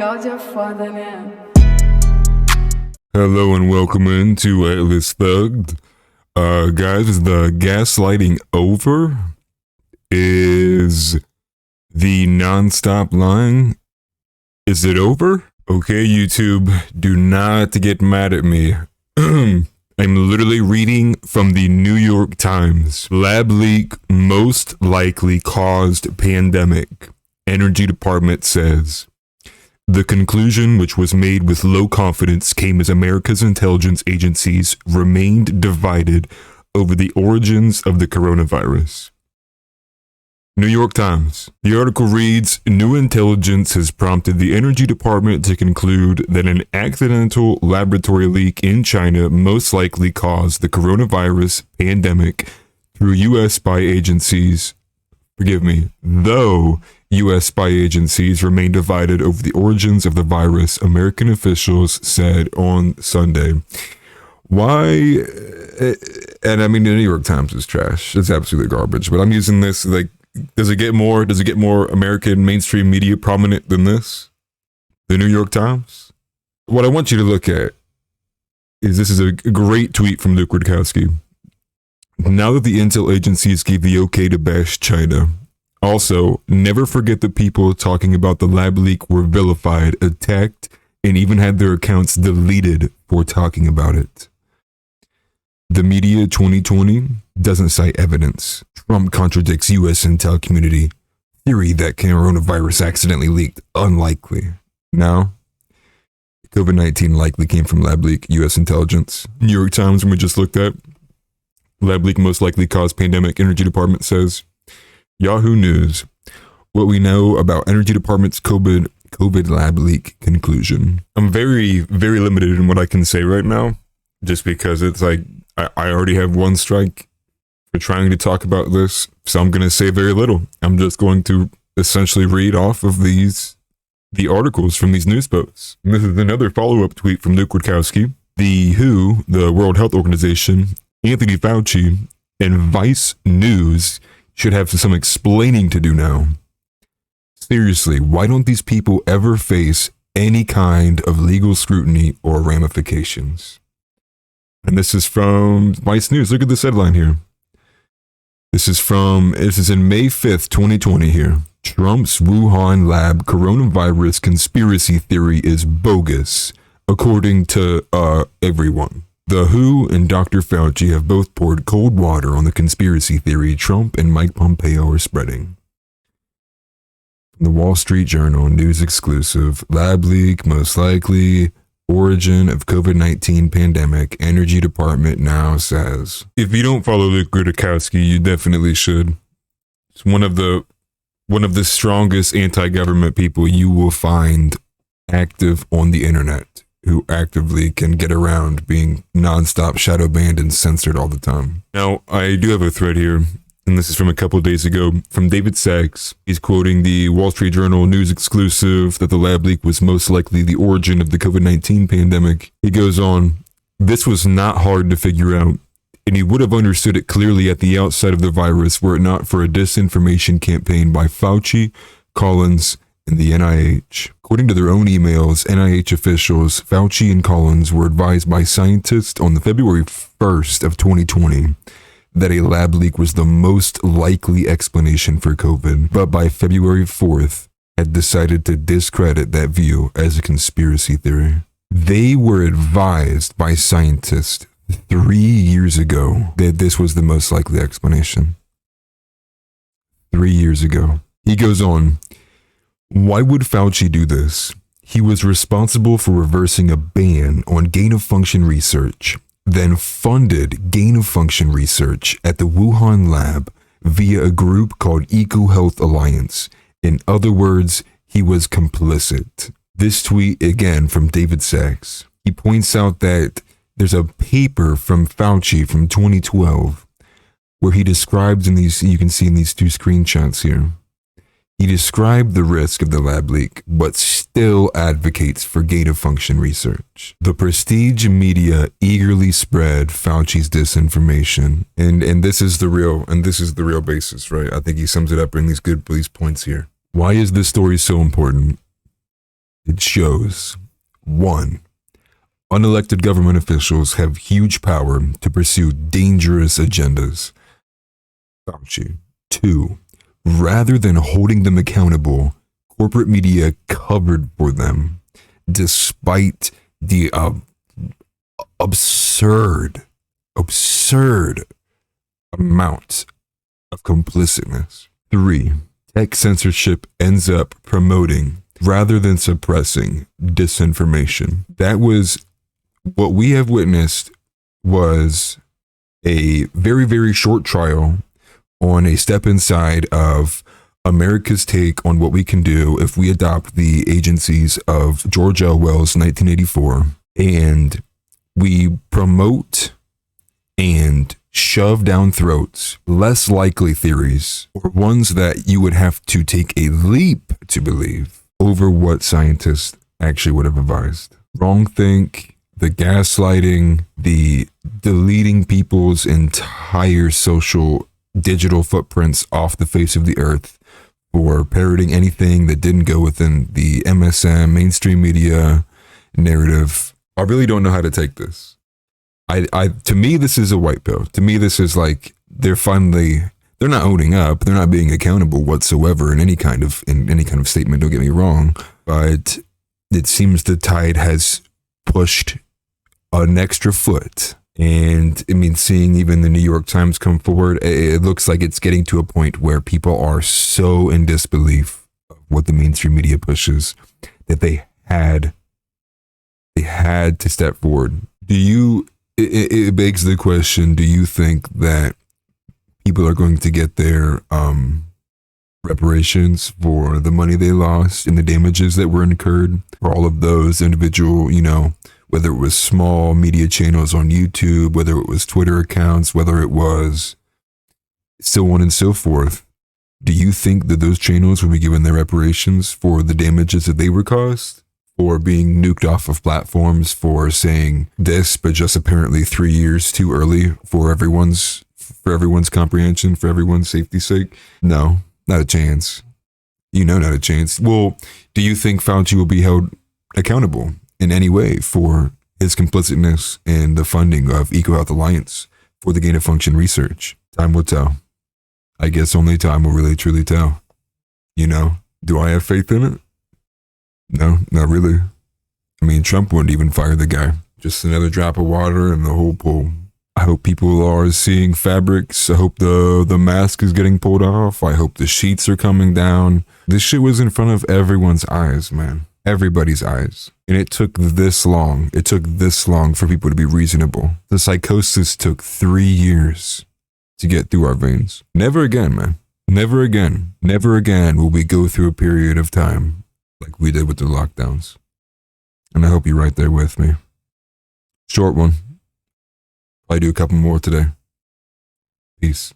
Y'all just further now. Hello and welcome into Atlas Thugged. Guys, is the gaslighting over? Is the non-stop lying? Is it over? Okay, YouTube, do not get mad at me. I'm literally reading from the New York Times. Lab leak most likely caused pandemic. Energy Department says. The conclusion, which was made with low confidence, came as America's intelligence agencies remained divided over the origins of the coronavirus. New York Times. The article reads, new intelligence has prompted the Energy Department to conclude that an accidental laboratory leak in China most likely caused the coronavirus pandemic through U.S. spy agencies. Though U.S. spy agencies remain divided over the origins of the virus, American officials said on Sunday. Why? And I mean, the New York Times is trash. It's absolutely garbage. But I'm using this like, does it get more American mainstream media prominent than this? The New York Times? What I want you to look at is this is a great tweet from Luke Rudkowski. Now that the intel agencies gave the okay to bash China, also, never forget that people talking about the lab leak were vilified, attacked, and even had their accounts deleted for talking about it. The media 2020 doesn't cite evidence. Trump contradicts U.S. intel community. Theory that coronavirus accidentally leaked. Unlikely. Now, COVID-19 likely came from lab leak, U.S. intelligence. New York Times, when we just looked at. Lab leak most likely caused pandemic, Energy Department says. Yahoo News, what we know about Energy Department's COVID lab leak conclusion. I'm very, very limited in what I can say right now, just because it's like, I already have one strike for trying to talk about this, so I'm going to say very little. I'm just going to essentially read off of the articles from these news posts. And this is another follow-up tweet from Luke Rudkowski. The WHO, the World Health Organization, Anthony Fauci, and Vice News should have some explaining to do now. Seriously, why don't these people ever face any kind of legal scrutiny or ramifications? And this is from Vice News. Look at this headline here. This is in May 5th, 2020 here. Trump's Wuhan lab coronavirus conspiracy theory is bogus, according to everyone. The WHO and Dr. Fauci have both poured cold water on the conspiracy theory Trump and Mike Pompeo are spreading. The Wall Street Journal news exclusive, lab leak most likely, origin of COVID-19 pandemic, Energy Department now says. If you don't follow Luke Rudkowski, you definitely should. It's one of the strongest anti-government people you will find active on the internet, who actively can get around being nonstop shadow banned and censored all the time. Now, I do have a thread here, and this is from a couple of days ago, from David Sachs. He's quoting the Wall Street Journal news exclusive that the lab leak was most likely the origin of the COVID-19 pandemic. He goes on, this was not hard to figure out, and he would have understood it clearly at the outset of the virus were it not for a disinformation campaign by Fauci, Collins, and the NIH. According to their own emails, NIH officials, Fauci and Collins were advised by scientists on the February 1st of 2020 that a lab leak was the most likely explanation for COVID, but by February 4th had decided to discredit that view as a conspiracy theory. They were advised by scientists 3 years ago that this was the most likely explanation. 3 years ago. He goes on, why would Fauci do this? He was responsible for reversing a ban on gain-of-function research, then funded gain-of-function research at the Wuhan lab via a group called EcoHealth Alliance. In other words, he was complicit. This tweet, again, from David Sachs. He points out that there's a paper from Fauci from 2012 where he describes in these, you can see in these two screenshots here, he described the risk of the lab leak, but still advocates for gain-of-function research. The prestige media eagerly spread Fauci's disinformation, and this is the real basis, right? I think he sums it up in these points here. Why is this story so important? It shows, 1, unelected government officials have huge power to pursue dangerous agendas. Fauci. 2, rather than holding them accountable, corporate media covered for them, despite the absurd amount of complicitness. 3, tech censorship ends up promoting rather than suppressing disinformation. That was what we have witnessed, was a very, very short trial on a step inside of America's take on what we can do if we adopt the agencies of George Orwell's 1984 and we promote and shove down throats less likely theories, or ones that you would have to take a leap to believe, over what scientists actually would have advised. Wrongthink, the gaslighting, the deleting people's entire social digital footprints off the face of the earth for parroting anything that didn't go within the MSM mainstream media narrative. I really don't know how to take this. To me, this is a white pill. To me, this is like they're not owning up. They're not being accountable whatsoever in any kind of statement. Don't get me wrong, but it seems the tide has pushed an extra foot. And I mean, seeing even the New York Times come forward, it looks like it's getting to a point where people are so in disbelief of what the mainstream media pushes that they had to step forward. It begs the question, do you think that people are going to get their reparations for the money they lost and the damages that were incurred for all of those individual, whether it was small media channels on YouTube, whether it was Twitter accounts, whether it was so on and so forth? Do you think that those channels will be given their reparations for the damages that they were caused? For being nuked off of platforms for saying this, but just apparently 3 years too early for everyone's comprehension, for everyone's safety's sake? No, not a chance. Not a chance. Well, do you think Fauci will be held accountable in any way for his complicitness in the funding of EcoHealth Alliance for the gain of function research? Time will tell. I guess only time will really truly tell. Do I have faith in it? No, not really. I mean, Trump wouldn't even fire the guy. Just another drop of water in the whole pool. I hope people are seeing fabrics. I hope the mask is getting pulled off. I hope the sheets are coming down. This shit was in front of everyone's eyes, man. Everybody's eyes. And it took this long. It took this long for people to be reasonable. The psychosis took 3 years to get through our veins. Never again, man. Never again. Never again will we go through a period of time like we did with the lockdowns. And I hope you're right there with me. Short one. I'll do a couple more today. Peace.